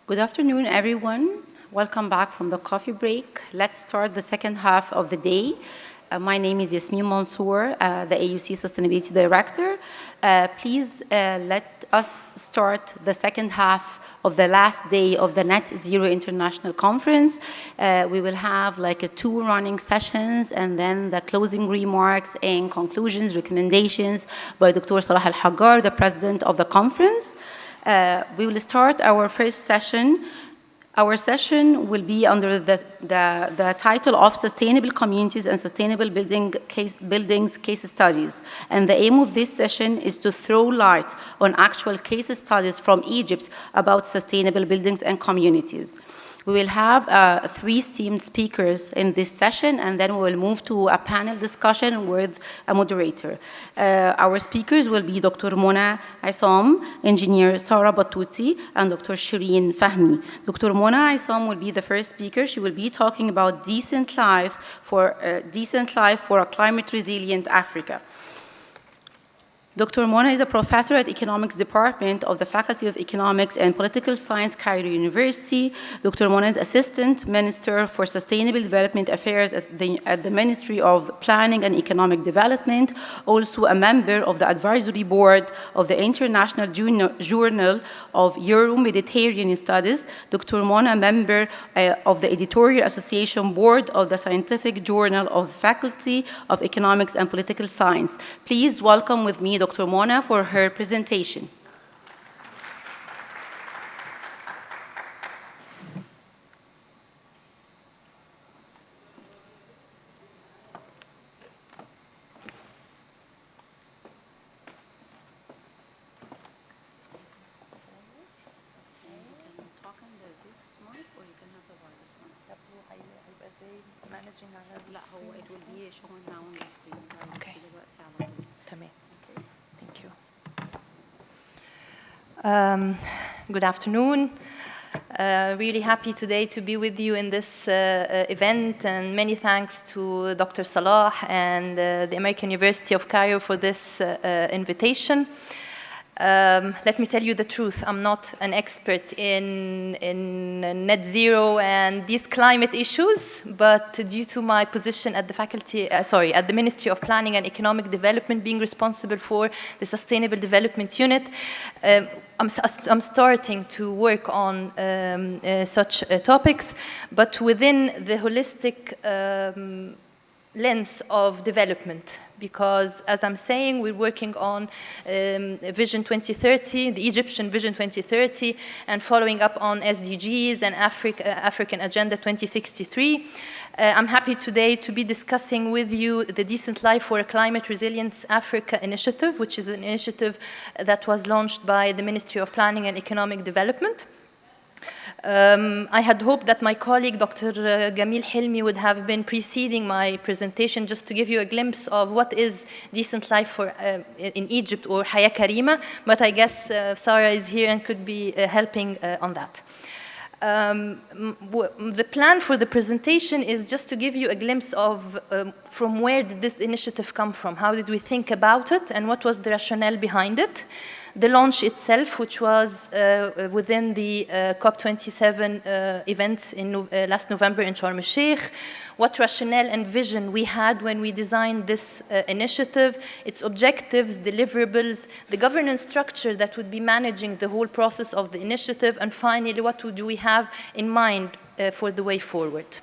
Good afternoon, everyone. Welcome back from the coffee break. Let's start the second half of the day. My name is Yasmin Mansour, the AUC Sustainability Director. Please let us start the second half of the last day of the Net Zero International Conference. We will have like two running sessions and then the closing remarks and conclusions, recommendations by Dr. Salah Al-Haggar, the president of the conference. We will start our first session. Our session will be under the title of Sustainable Communities and Sustainable Buildings Case Studies. And the aim of this session is to throw light on actual case studies from Egypt about sustainable buildings and communities. We will have three esteemed speakers in this session, and then we will move to a panel discussion with a moderator. Our speakers will be Dr. Mona Essam, Engineer Sarah Battuti, and Dr. Shireen Fahmi. Dr. Mona Essam will be the first speaker. She will be talking about decent life for a climate-resilient Africa. Dr. Mona is a professor at Economics Department of the Faculty of Economics and Political Science, Cairo University. Dr. Mona is Assistant Minister for Sustainable Development Affairs at the Ministry of Planning and Economic Development, also a member of the Advisory Board of the International Journal of Euro-Mediterranean Studies. Dr. Mona, member of the Editorial Association Board of the Scientific Journal of the Faculty of Economics and Political Science. Please welcome with me Dr. Mona for her presentation. Good afternoon. Really happy today to be with you in this event, and many thanks to Dr. Salah and the American University of Cairo for this invitation. Let me tell you the truth. I'm not an expert in net zero and these climate issues, but due to my position at the Ministry of Planning and Economic Development, being responsible for the Sustainable Development Unit, I'm starting to work on such topics, but within the holistic lens of development. Because, as I'm saying, we're working on Vision 2030, the Egyptian Vision 2030, and following up on SDGs and African Agenda 2063. I'm happy today to be discussing with you the Decent Life for a Climate Resilience Africa initiative, which is an initiative that was launched by the Ministry of Planning and Economic Development. I had hoped that my colleague, Dr. Gamil Hilmi, would have been preceding my presentation just to give you a glimpse of what is decent life in Egypt, or Haya Karima, but I guess Sarah is here and could be helping on that. The plan for the presentation is just to give you a glimpse of from where did this initiative come from, how did we think about it, and what was the rationale behind it. The launch itself, which was within the COP27 events in last November in Sharm el-Sheikh, what rationale and vision we had when we designed this initiative, its objectives, deliverables, the governance structure that would be managing the whole process of the initiative, and finally, what do we have in mind for the way forward.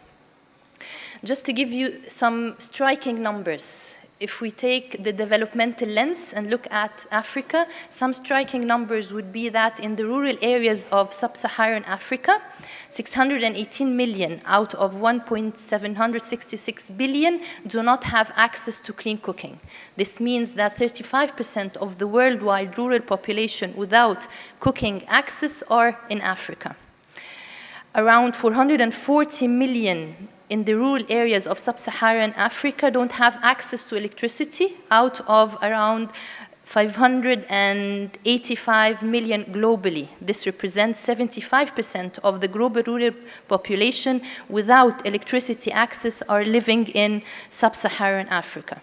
Just to give you some striking numbers. If we take the developmental lens and look at Africa, some striking numbers would be that in the rural areas of sub-Saharan Africa, 618 million out of 1.766 billion do not have access to clean cooking. This means that 35% of the worldwide rural population without cooking access are in Africa. Around 440 million in the rural areas of sub-Saharan Africa don't have access to electricity out of around 585 million globally. This represents 75% of the global rural population without electricity access are living in sub-Saharan Africa.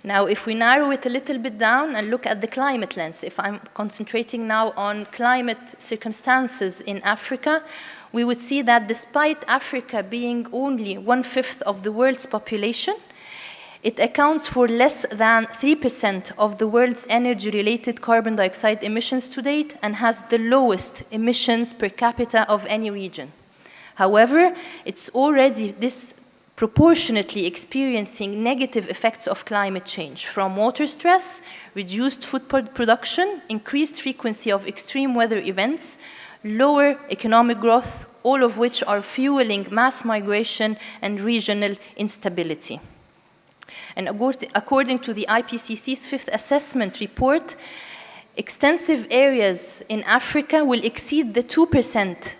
Now, if we narrow it a little bit down and look at the climate lens, if I'm concentrating now on climate circumstances in Africa, we would see that despite Africa being only 1/5 of the world's population, it accounts for less than 3% of the world's energy-related carbon dioxide emissions to date and has the lowest emissions per capita of any region. However, it's already disproportionately experiencing negative effects of climate change, from water stress, reduced food production, increased frequency of extreme weather events, lower economic growth, all of which are fueling mass migration and regional instability. And according to the IPCC's fifth assessment report, extensive areas in Africa will exceed the 2%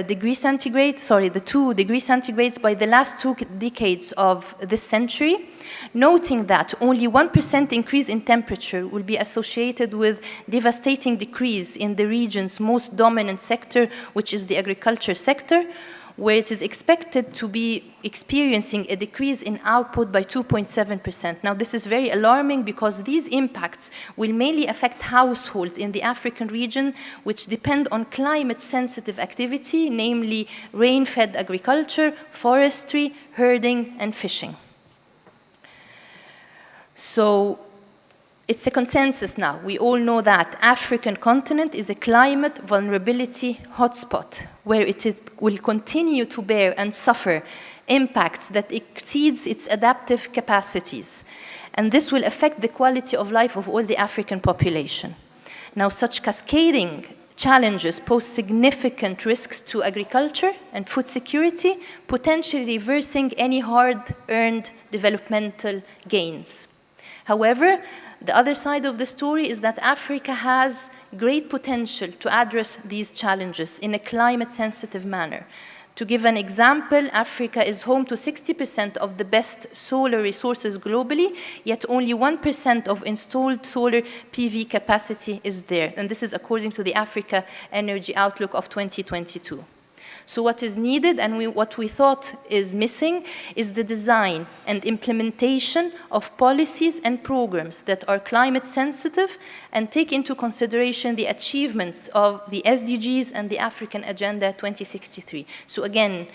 degree centigrades by the last 2 decades of this century, noting that only 1% increase in temperature will be associated with devastating decrease in the region's most dominant sector, which is the agriculture sector, where it is expected to be experiencing a decrease in output by 2.7%. Now, this is very alarming because these impacts will mainly affect households in the African region, which depend on climate-sensitive activity, namely rain-fed agriculture, forestry, herding, and fishing. So, it's a consensus now. We all know that African continent is a climate vulnerability hotspot, where it will continue to bear and suffer impacts that exceeds its adaptive capacities. And this will affect the quality of life of all the African population. Now, such cascading challenges pose significant risks to agriculture and food security, potentially reversing any hard-earned developmental gains. However, the other side of the story is that Africa has great potential to address these challenges in a climate-sensitive manner. To give an example, Africa is home to 60% of the best solar resources globally, yet only 1% of installed solar PV capacity is there. And this is according to the Africa Energy Outlook of 2022. So what is needed and what we thought is missing is the design and implementation of policies and programs that are climate sensitive and take into consideration the achievements of the SDGs and the African Agenda 2063. So again,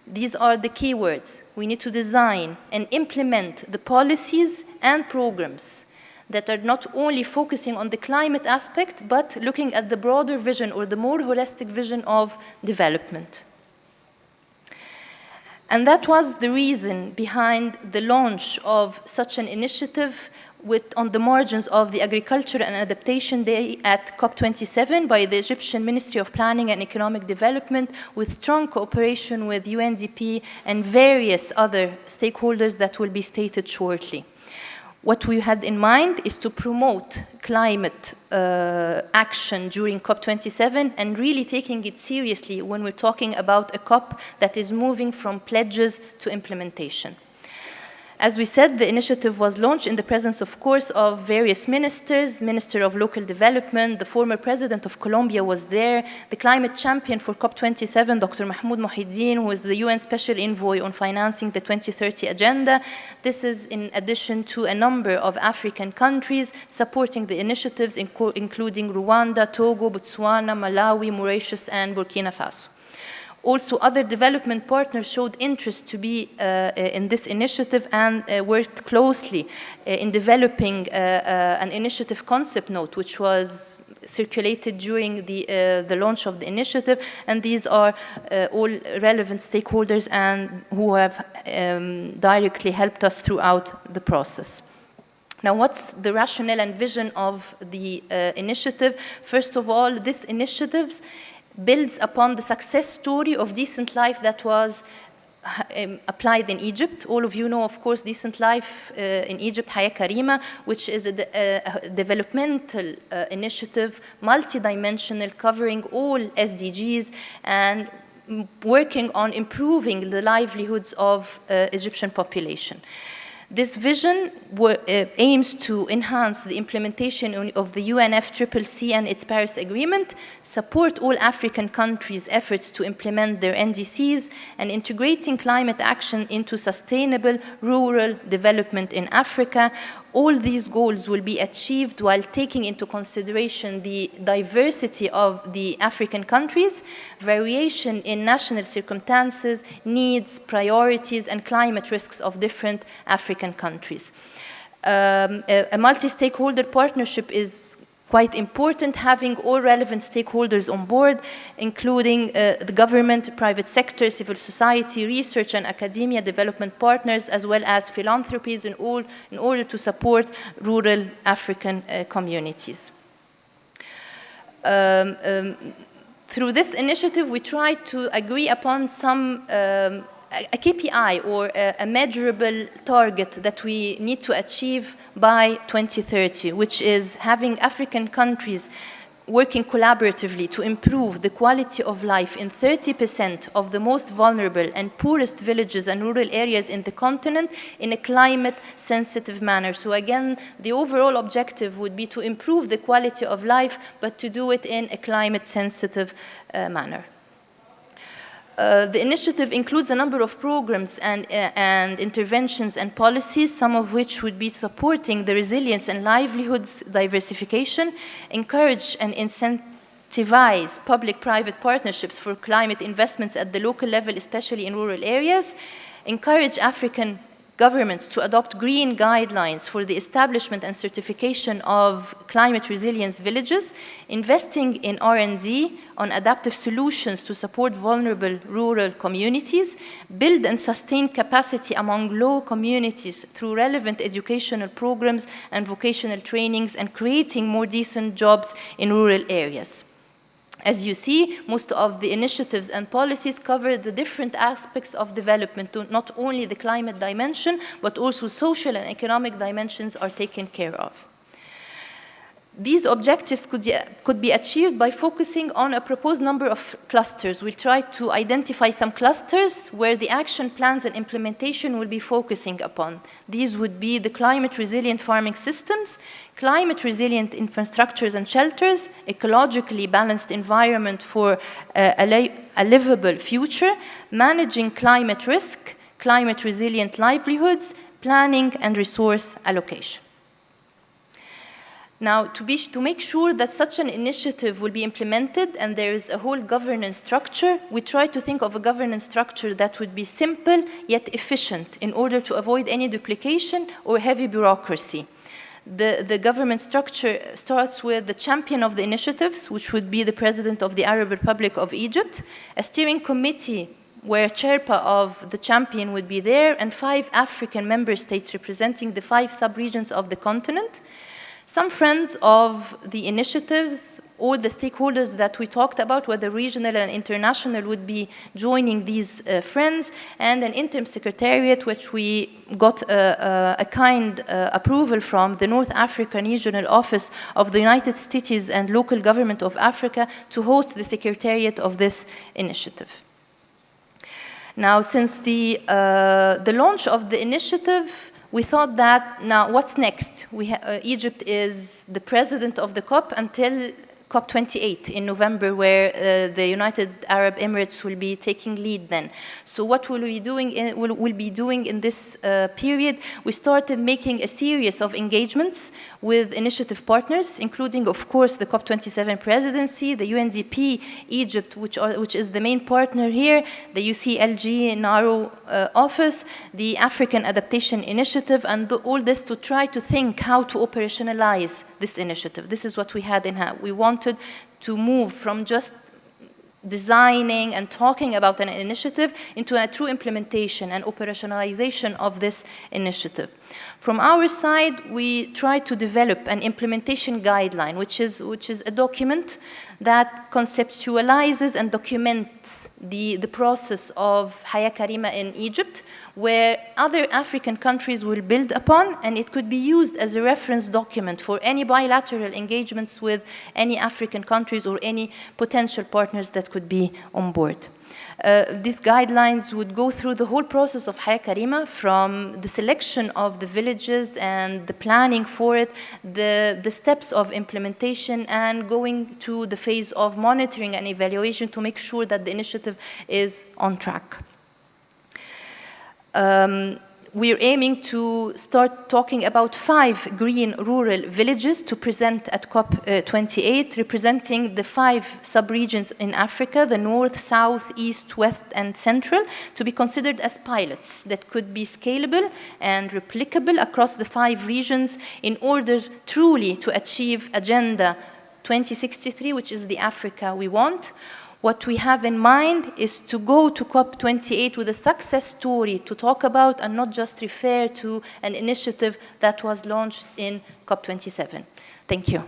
these are the key words. We need to design and implement the policies and programs that are not only focusing on the climate aspect, but looking at the broader vision or the more holistic vision of development. And that was the reason behind the launch of such an initiative on the margins of the Agriculture and Adaptation Day at COP27 by the Egyptian Ministry of Planning and Economic Development, with strong cooperation with UNDP and various other stakeholders that will be stated shortly. What we had in mind is to promote climate action during COP27 and really taking it seriously when we're talking about a COP that is moving from pledges to implementation. As we said, the initiative was launched in the presence, of course, of various ministers, Minister of Local Development, the former president of Colombia was there, the climate champion for COP27, Dr. Mahmoud Mohiddin, who is the UN Special Envoy on financing the 2030 Agenda. This is in addition to a number of African countries supporting the initiatives, including Rwanda, Togo, Botswana, Malawi, Mauritius, and Burkina Faso. Also, other development partners showed interest to be in this initiative and worked closely in developing an initiative concept note, which was circulated during the launch of the initiative. And these are all relevant stakeholders and who have directly helped us throughout the process. Now, what's the rationale and vision of the initiative? First of all, this initiative builds upon the success story of Decent Life that was applied in Egypt. All of you know, of course, Decent Life in Egypt, Haya Karima, which is a developmental initiative, multidimensional, covering all SDGs and working on improving the livelihoods of Egyptian population. This vision aims to enhance the implementation of the UNFCCC and its Paris Agreement, support all African countries' efforts to implement their NDCs, and integrating climate action into sustainable rural development in Africa. All these goals will be achieved while taking into consideration the diversity of the African countries, variation in national circumstances, needs, priorities, and climate risks of different African countries. A multi-stakeholder partnership is quite important, having all relevant stakeholders on board, including the government, private sector, civil society, research and academia, development partners, as well as philanthropies in order to support rural African communities. Through this initiative, we try to agree upon some a KPI or a measurable target that we need to achieve by 2030, which is having African countries working collaboratively to improve the quality of life in 30% of the most vulnerable and poorest villages and rural areas in the continent in a climate-sensitive manner. So again, the overall objective would be to improve the quality of life, but to do it in a climate-sensitive manner. The initiative includes a number of programs and interventions and policies, some of which would be supporting the resilience and livelihoods diversification, encourage and incentivize public-private partnerships for climate investments at the local level, especially in rural areas, encourage African governments to adopt green guidelines for the establishment and certification of climate resilience villages, investing in R&D on adaptive solutions to support vulnerable rural communities, build and sustain capacity among low communities through relevant educational programs and vocational trainings, and creating more decent jobs in rural areas. As you see, most of the initiatives and policies cover the different aspects of development, not only the climate dimension, but also social and economic dimensions are taken care of. These objectives could be achieved by focusing on a proposed number of clusters. We'll try to identify some clusters where the action plans and implementation will be focusing upon. These would be the climate-resilient farming systems, climate-resilient infrastructures and shelters, ecologically balanced environment for a livable future, managing climate risk, climate-resilient livelihoods, planning and resource allocation. Now, to make sure that such an initiative will be implemented and there is a whole governance structure, we try to think of a governance structure that would be simple yet efficient in order to avoid any duplication or heavy bureaucracy. The government structure starts with the champion of the initiatives, which would be the President of the Arab Republic of Egypt, a steering committee where Sherpa of the champion would be there, and 5 African member states representing the 5 sub-regions of the continent. Some friends of the initiatives, all the stakeholders that we talked about, whether regional and international, would be joining these friends, and an interim secretariat, which we got a kind approval from the North African Regional Office of the United States and Local Government of Africa to host the secretariat of this initiative. Now, since the launch of the initiative, we thought that, now what's next? Egypt is the president of the COP until COP28 in November, where the United Arab Emirates will be taking lead then. So what will we will be doing in this period? We started making a series of engagements with initiative partners, including, of course, the COP27 presidency, the UNDP Egypt, which is the main partner here, the UCLG NARO office, the African Adaptation Initiative, and all this to try to think how to operationalize this initiative. This is what we had in hand. We wanted to move from just designing and talking about an initiative into a true implementation and operationalization of this initiative. From our side, we try to develop an implementation guideline, which is a document that conceptualizes and documents the process of Haya Karima in Egypt, where other African countries will build upon, and it could be used as a reference document for any bilateral engagements with any African countries or any potential partners that could be on board. These guidelines would go through the whole process of Haya Karima, from the selection of the villages and the planning for it, the steps of implementation, and going to the phase of monitoring and evaluation to make sure that the initiative is on track. We're aiming to start talking about 5 green rural villages to present at COP28, representing the 5 sub-regions in Africa, the North, South, East, West, and Central, to be considered as pilots that could be scalable and replicable across the 5 regions in order truly to achieve Agenda 2063, which is the Africa we want. What we have in mind is to go to COP28 with a success story to talk about and not just refer to an initiative that was launched in COP27. Thank you.